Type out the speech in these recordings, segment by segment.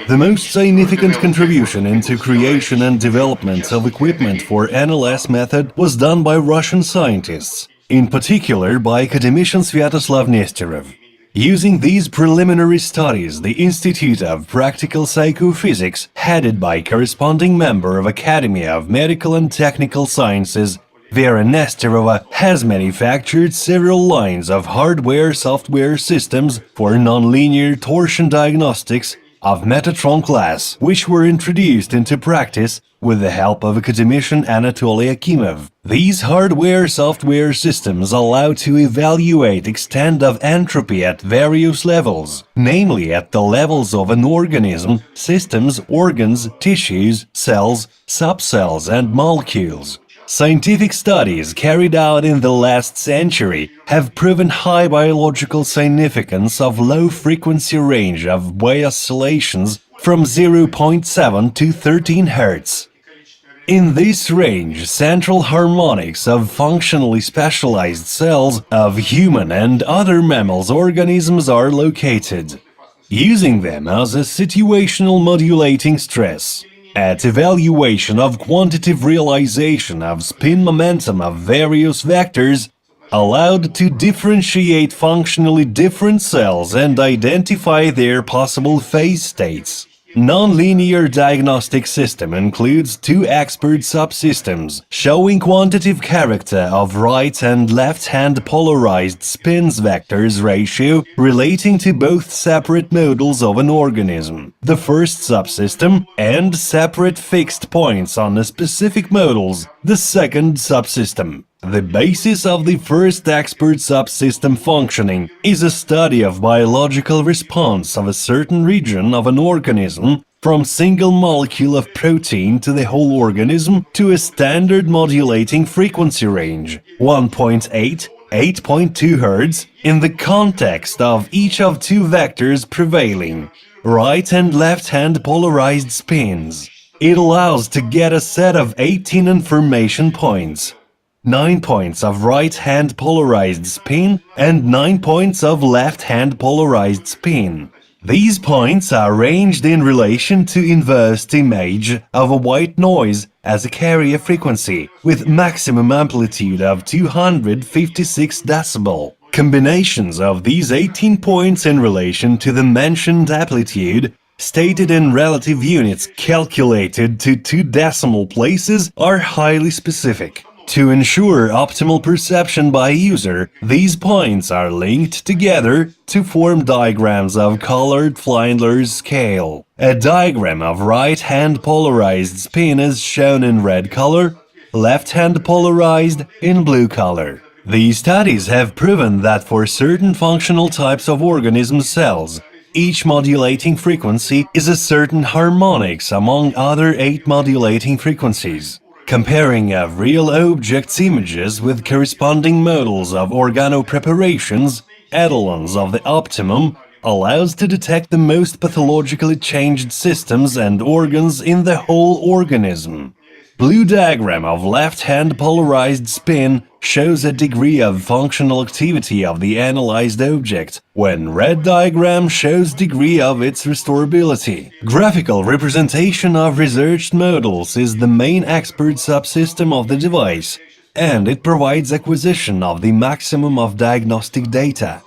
The most significant contribution into creation and development of equipment for NLS method was done by Russian scientists, in particular by academician Svyatoslav Nesterov. Using these preliminary studies, the Institute of Practical Psychophysics, headed by corresponding member of Academy of Medical and Technical Sciences, Vera Nesterova, has manufactured several lines of hardware-software systems for nonlinear torsion diagnostics of Metatron class, which were introduced into practice with the help of academician Anatoly Akimov. These hardware-software systems allow to evaluate extent of entropy at various levels, namely at the levels of an organism, systems, organs, tissues, cells, subcells and molecules. Scientific studies carried out in the last century have proven high biological significance of low-frequency range of wave oscillations from 0.7 to 13 Hz. In this range, central harmonics of functionally specialized cells of human and other mammals organisms are located. Using them as a situational modulating stress, at evaluation of quantitative realization of spin momentum of various vectors, allowed to differentiate functionally different cells and identify their possible phase states. Nonlinear diagnostic system includes two expert subsystems, showing quantitative character of right and left-hand polarized spins vectors ratio relating to both separate modules of an organism. The first subsystem, and separate fixed points on the specific modules, the second subsystem. The basis of the first expert subsystem functioning is a study of biological response of a certain region of an organism from single molecule of protein to the whole organism to a standard modulating frequency range 1.8, 8.2 Hz in the context of each of two vectors prevailing, right and left-hand polarized spins. It allows to get a set of 18 information points. 9 points of right-hand polarized spin and 9 points of left-hand polarized spin. These points are arranged in relation to inverse image of a white noise as a carrier frequency with maximum amplitude of 256 decibel. Combinations of these 18 points in relation to the mentioned amplitude, stated in relative units calculated to 2 decimal places, are highly specific. To ensure optimal perception by user, these points are linked together to form diagrams of colored Flinders scale. A diagram of right-hand polarized spin is shown in red color, left-hand polarized in blue color. These studies have proven that for certain functional types of organism cells, each modulating frequency is a certain harmonics among other 8 modulating frequencies. Comparing of real objects' images with corresponding models of organopreparations, etalons of the optimum, allows to detect the most pathologically changed systems and organs in the whole organism. Blue diagram of left-hand polarized spin shows a degree of functional activity of the analyzed object, when red diagram shows degree of its restorability. Graphical representation of researched models is the main expert subsystem of the device, and it provides acquisition of the maximum of diagnostic data.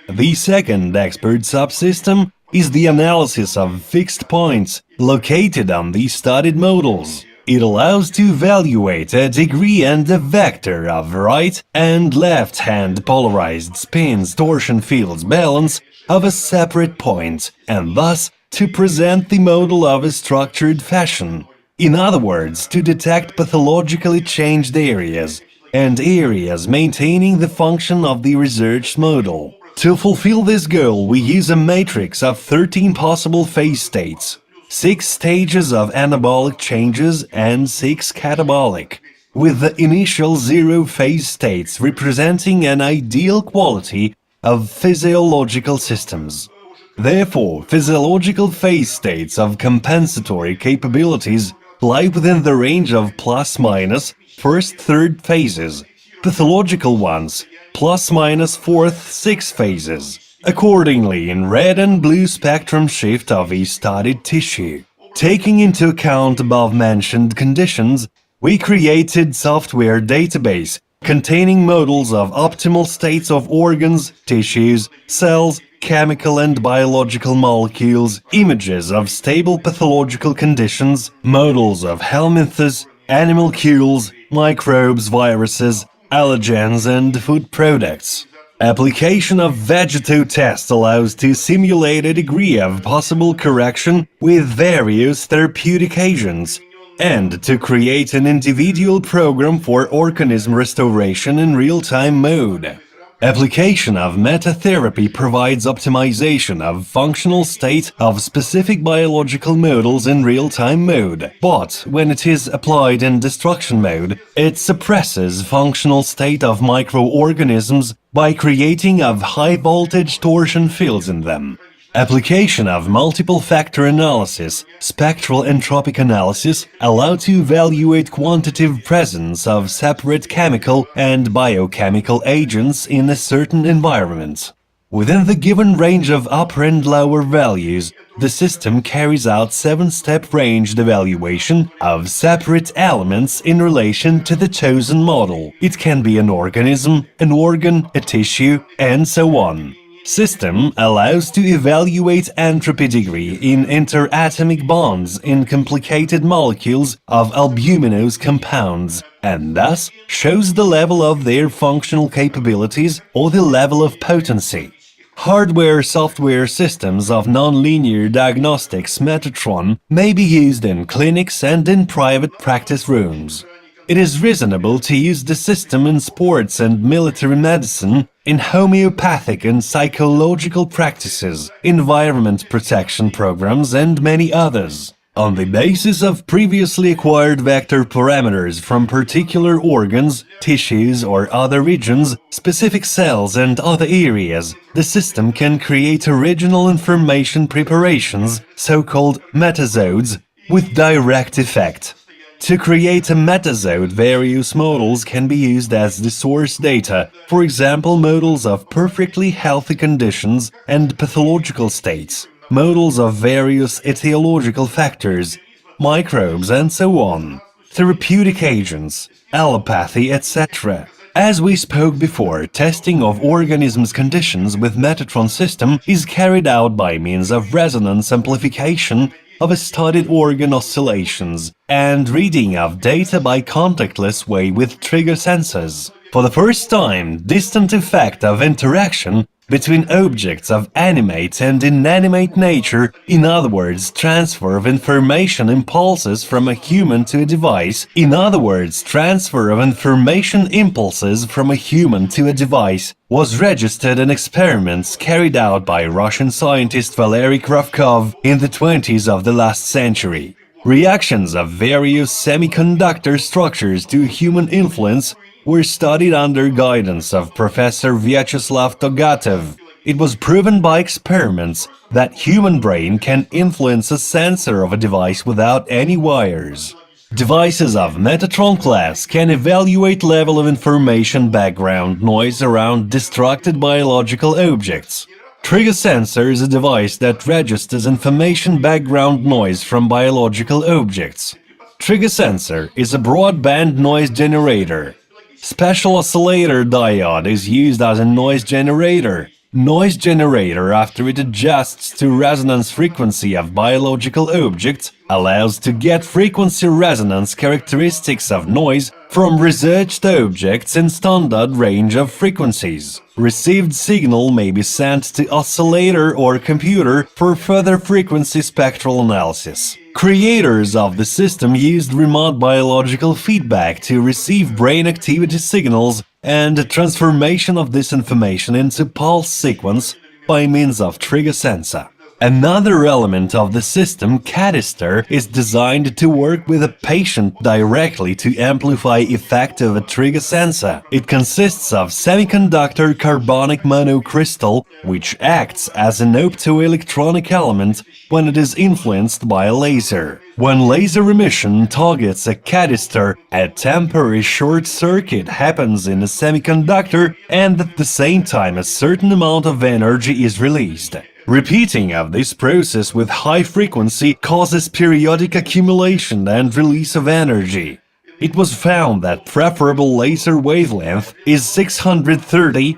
The second expert subsystem is the analysis of fixed points located on the studied models. It allows to evaluate a degree and a vector of right and left-hand polarized spins torsion fields balance of a separate point, and thus to present the model of a structured fashion. In other words, to detect pathologically changed areas, and areas maintaining the function of the research model. To fulfill this goal, we use a matrix of 13 possible phase states, 6 stages of anabolic changes and 6 catabolic, with the initial 0 phase states representing an ideal quality of physiological systems. Therefore, physiological phase states of compensatory capabilities lie within the range of plus-minus first-third phases, pathological ones plus-minus fourth-sixth phases. accordingly in red and blue spectrum shift of each studied tissue. Taking into account above-mentioned conditions, we created software database containing models of optimal states of organs, tissues, cells, chemical and biological molecules, images of stable pathological conditions, models of helminthes, animalcules, microbes, viruses, allergens and food products. Application of vegeto-test allows to simulate a degree of possible correction with various therapeutic agents, and to create an individual program for organism restoration in real-time mode. Application of metatherapy provides optimization of functional state of specific biological models in real-time mode, but when it is applied in destruction mode, it suppresses functional state of microorganisms by creating of high-voltage torsion fields in them. Application of multiple factor analysis, spectral entropic analysis allow to evaluate quantitative presence of separate chemical and biochemical agents in a certain environment. Within the given range of upper and lower values, the system carries out 7-step ranged evaluation of separate elements in relation to the chosen model. It can be an organism, an organ, a tissue, and so on. System allows to evaluate entropy degree in interatomic bonds in complicated molecules of albuminous compounds, and thus shows the level of their functional capabilities or the level of potency. Hardware-software systems of nonlinear diagnostics Metatron may be used in clinics and in private practice rooms. It is reasonable to use the system in sports and military medicine, in homeopathic and psychological practices, environment protection programs, and many others. On the basis of previously acquired vector parameters from particular organs, tissues, or other regions, specific cells, and other areas, the system can create original information preparations, so-called metazodes, with direct effect. To create a metazode, various models can be used as the source data, for example models of perfectly healthy conditions and pathological states, models of various etiological factors, microbes and so on, therapeutic agents, allopathy, etc. As we spoke before, testing of organisms' conditions with Metatron system is carried out by means of resonance amplification of a studied organ oscillations and reading of data by contactless way with trigger sensors. For the first time, distant effect of interaction between objects of animate and inanimate nature, in other words, transfer of information impulses from a human to a device, in other words, transfer of information impulses from a human to a device, was registered in experiments carried out by Russian scientist Valery Kravkov in the 20s of the last century. Reactions of various semiconductor structures to human influence were studied under guidance of Professor Vyacheslav Togatov. It was proven by experiments that human brain can influence a sensor of a device without any wires. Devices of Metatron class can evaluate level of information background noise around destructed biological objects. Trigger sensor is a device that registers information background noise from biological objects. Trigger sensor is a broadband noise generator. Special oscillator diode is used as a noise generator. Noise generator, after it adjusts to resonance frequency of biological objects, allows to get frequency resonance characteristics of noise from researched objects in standard range of frequencies. Received signal may be sent to oscillator or computer for further frequency spectral analysis. Creators of the system used remote biological feedback to receive brain activity signals and transformation of this information into pulse sequence by means of trigger sensor. Another element of the system, canister, is designed to work with a patient directly to amplify effect of a trigger sensor. It consists of semiconductor carbonic monocrystal, which acts as an optoelectronic element when it is influenced by a laser. When laser emission targets a cathester, a temporary short circuit happens in a semiconductor and at the same time a certain amount of energy is released. Repeating of this process with high frequency causes periodic accumulation and release of energy. It was found that preferable laser wavelength is 630-680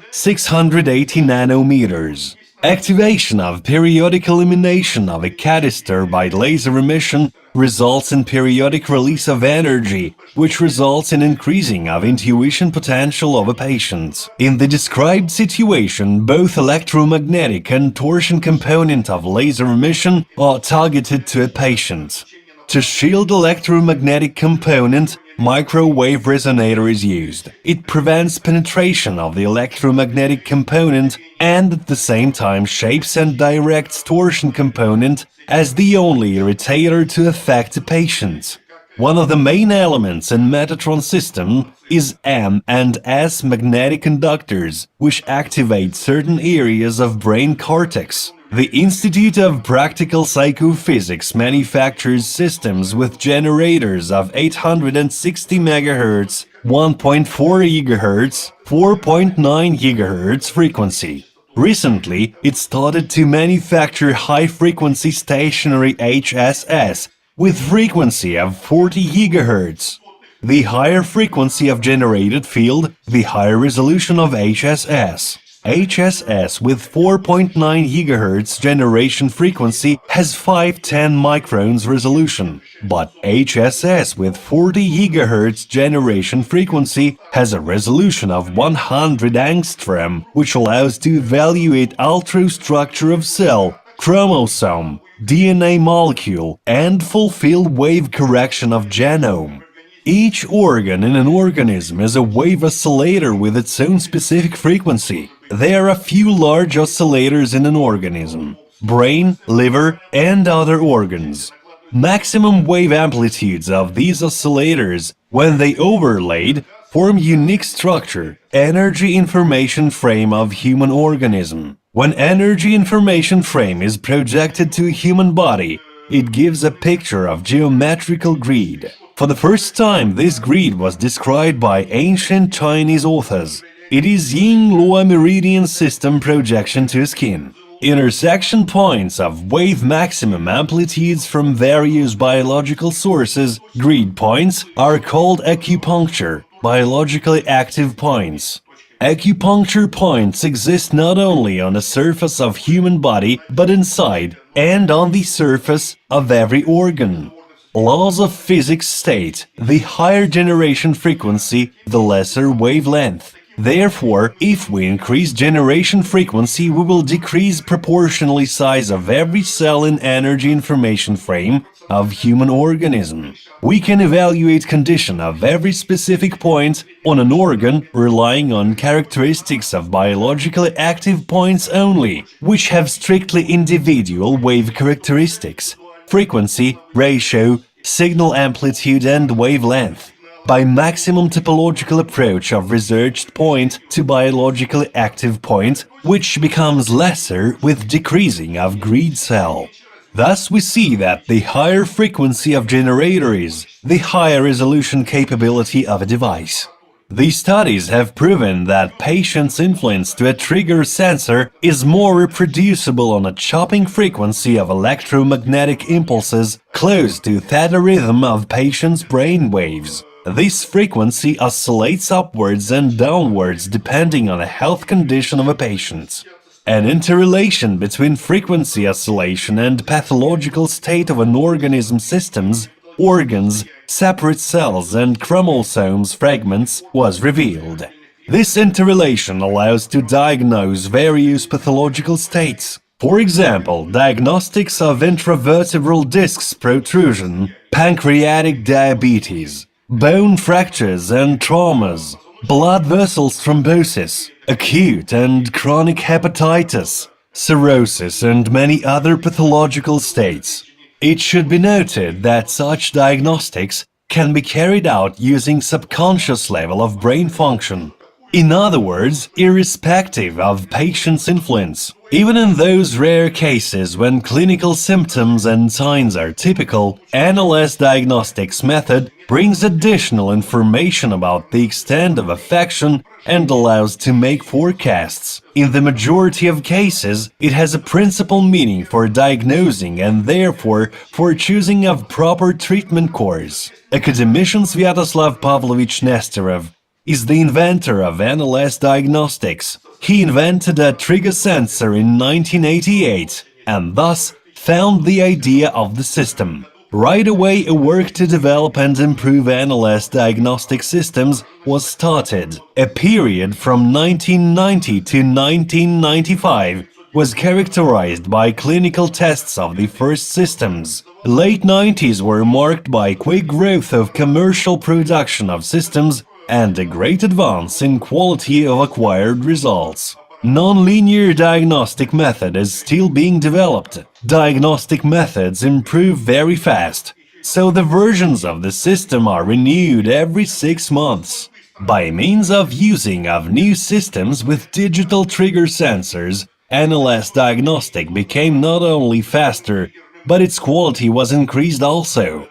nanometers. Activation of periodic elimination of a cathester by laser emission results in periodic release of energy, which results in increasing of intuition potential of a patient. In the described situation, both electromagnetic and torsion component of laser emission are targeted to a patient. To shield electromagnetic component, microwave resonator is used. It prevents penetration of the electromagnetic component and at the same time shapes and directs torsion component as the only irritator to affect the patient. One of the main elements in Metatron system is M and S magnetic conductors, which activate certain areas of brain cortex. The Institute of Practical Psychophysics manufactures systems with generators of 860 MHz, 1.4 GHz, 4.9 GHz frequency. Recently, it started to manufacture high-frequency stationary HSS with frequency of 40 GHz. The higher frequency of generated field, the higher resolution of HSS. HSS with 4.9 GHz generation frequency has 510 microns resolution, but HSS with 40 GHz generation frequency has a resolution of 100 angstrom, which allows to evaluate ultrastructure of cell, chromosome, DNA molecule, and fulfill wave correction of genome. Each organ in an organism is a wave oscillator with its own specific frequency. There are a few large oscillators in an organism: brain, liver, and other organs. Maximum wave amplitudes of these oscillators, when they overlaid, form unique structure, energy information frame of human organism. When energy information frame is projected to a human body, it gives a picture of geometrical grid. For the first time, this grid was described by ancient Chinese authors. It is Yin-Lua meridian system projection to skin. Intersection points of wave maximum amplitudes from various biological sources, grid points, are called acupuncture, biologically active points. Acupuncture points exist not only on the surface of human body, but inside and on the surface of every organ. Laws of physics state the higher generation frequency, the lesser wavelength. Therefore, if we increase generation frequency, we will decrease proportionally size of every cell in energy information frame of human organism. We can evaluate condition of every specific point on an organ relying on characteristics of biologically active points only, which have strictly individual wave characteristics: frequency, ratio, signal amplitude, and wavelength. By maximum topological approach of researched point to biologically active point, which becomes lesser with decreasing of grid cell. Thus we see that the higher frequency of generator is, the higher resolution capability of a device. These studies have proven that patient's influence to a trigger sensor is more reproducible on a chopping frequency of electromagnetic impulses close to theta rhythm of patient's brain waves. This frequency oscillates upwards and downwards depending on the health condition of a patient. An interrelation between frequency oscillation and pathological state of an organism systems, organs, separate cells and chromosomes fragments was revealed. This interrelation allows to diagnose various pathological states. For example, diagnostics of intravertebral discs protrusion, pancreatic diabetes, bone fractures and traumas, blood vessels thrombosis, acute and chronic hepatitis, cirrhosis, and many other pathological states. It should be noted that such diagnostics can be carried out using subconscious level of brain function. In other words, irrespective of patient's influence. Even in those rare cases when clinical symptoms and signs are typical, NLS diagnostics method brings additional information about the extent of affection and allows to make forecasts. In the majority of cases, it has a principal meaning for diagnosing and therefore for choosing of proper treatment course. Academician Sviatoslav Pavlovich Nesterov is the inventor of NLS diagnostics. He invented a trigger sensor in 1988 and thus found the idea of the system. Right away, a work to develop and improve NLS diagnostic systems was started. A period from 1990 to 1995 was characterized by clinical tests of the first systems. Late 90s were marked by quick growth of commercial production of systems and a great advance in quality of acquired results. Non-linear diagnostic method is still being developed. Diagnostic methods improve very fast, so the versions of the system are renewed every 6 months. By means of using of new systems with digital trigger sensors, NLS diagnostic became not only faster, but its quality was increased also.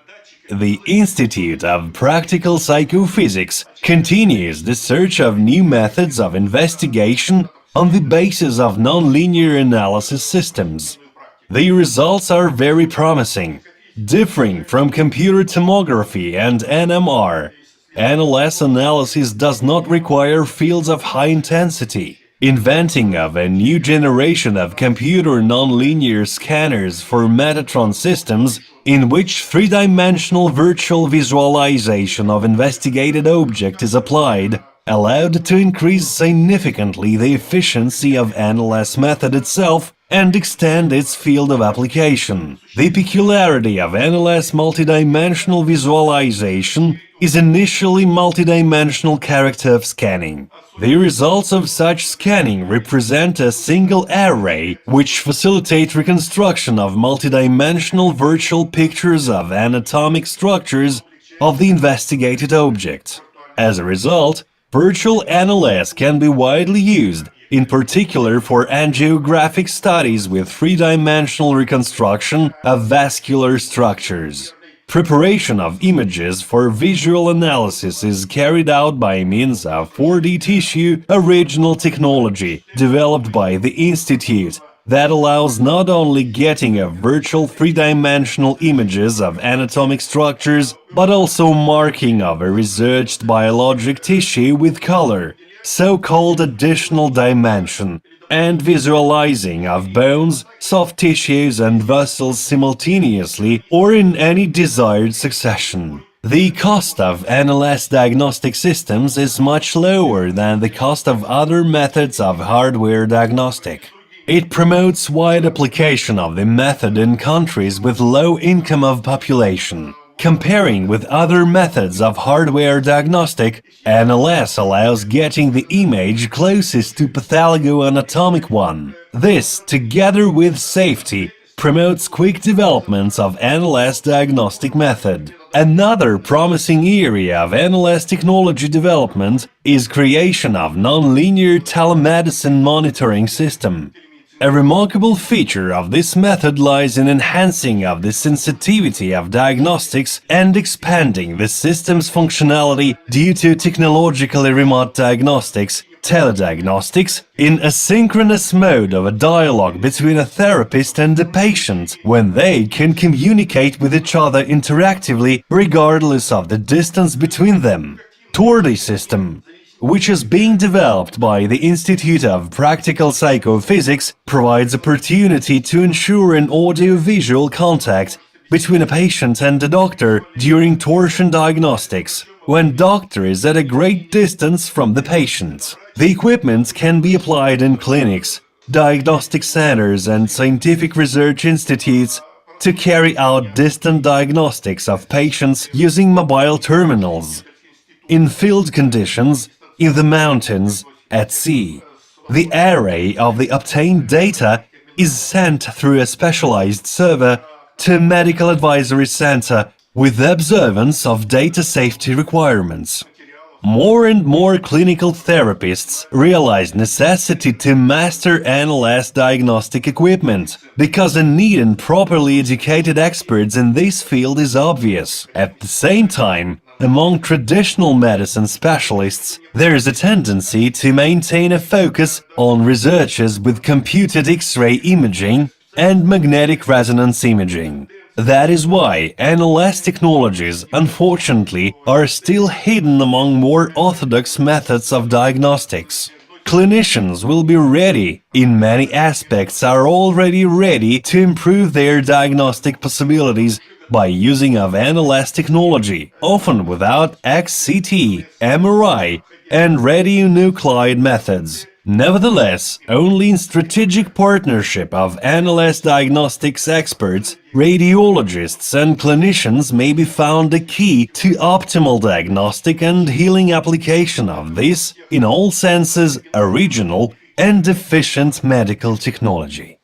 The Institute of Practical Psychophysics continues the search of new methods of investigation on the basis of nonlinear analysis systems. The results are very promising. Differing from computer tomography and NMR, NLS analysis does not require fields of high intensity. Inventing of a new generation of computer nonlinear scanners for Metatron systems, in which three-dimensional virtual visualization of investigated object is applied, allowed to increase significantly the efficiency of NLS method itself and extend its field of application. The peculiarity of NLS multidimensional visualization is initially multidimensional character of scanning. The results of such scanning represent a single array which facilitate reconstruction of multidimensional virtual pictures of anatomic structures of the investigated object. As a result, virtual NLS can be widely used, in particular for angiographic studies with three-dimensional reconstruction of vascular structures. Preparation of images for visual analysis is carried out by means of 4D tissue original technology developed by the Institute that allows not only getting of virtual three-dimensional images of anatomic structures, but also marking of a researched biologic tissue with color, so-called additional dimension, and visualizing of bones, soft tissues and vessels simultaneously or in any desired succession. The cost of NLS diagnostic systems is much lower than the cost of other methods of hardware diagnostic. It promotes wide application of the method in countries with low income of population. Comparing with other methods of hardware diagnostic, NLS allows getting the image closest to pathologo-anatomic one. This, together with safety, promotes quick developments of NLS diagnostic method. Another promising area of NLS technology development is creation of nonlinear telemedicine monitoring system. A remarkable feature of this method lies in enhancing of the sensitivity of diagnostics and expanding the system's functionality due to technologically remote diagnostics, telediagnostics, in a synchronous mode of a dialogue between a therapist and a patient, when they can communicate with each other interactively regardless of the distance between them. TORDI system, which is being developed by the Institute of Practical Psychophysics, provides opportunity to ensure an audio-visual contact between a patient and a doctor during torsion diagnostics, when doctor is at a great distance from the patient. The equipment can be applied in clinics, diagnostic centers and scientific research institutes to carry out distant diagnostics of patients using mobile terminals. In field conditions, in the mountains, at sea, the array of the obtained data is sent through a specialized server to a medical advisory center with the observance of data safety requirements. More and more clinical therapists realize necessity to master NLS diagnostic equipment, because the need in properly educated experts in this field is obvious. At the same time, among traditional medicine specialists, there is a tendency to maintain a focus on researches with computed X-ray imaging and magnetic resonance imaging. That is why NLS technologies, unfortunately, are still hidden among more orthodox methods of diagnostics. Clinicians will be ready, in many aspects are already ready to improve their diagnostic possibilities by using of NLS technology, often without XCT, MRI, and radionuclide methods. Nevertheless, only in strategic partnership of NLS diagnostics experts, radiologists and clinicians may be found the key to optimal diagnostic and healing application of this, in all senses, original and efficient medical technology.